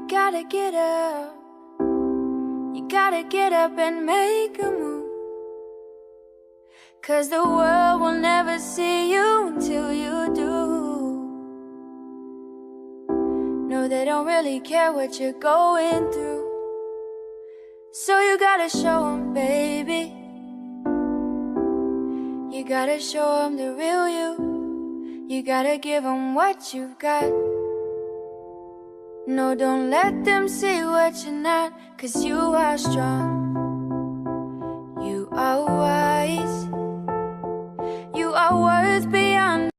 gotta get up. You gotta get up and make a move. 'Cause the world will never see you until you do. No, they don't really care what you're going through. So you gotta show them, baby. You gotta show them the real you. You gotta give them what you've got. No, don't let them see what you're not, 'cause you are strong. You are wise. You are worth beyond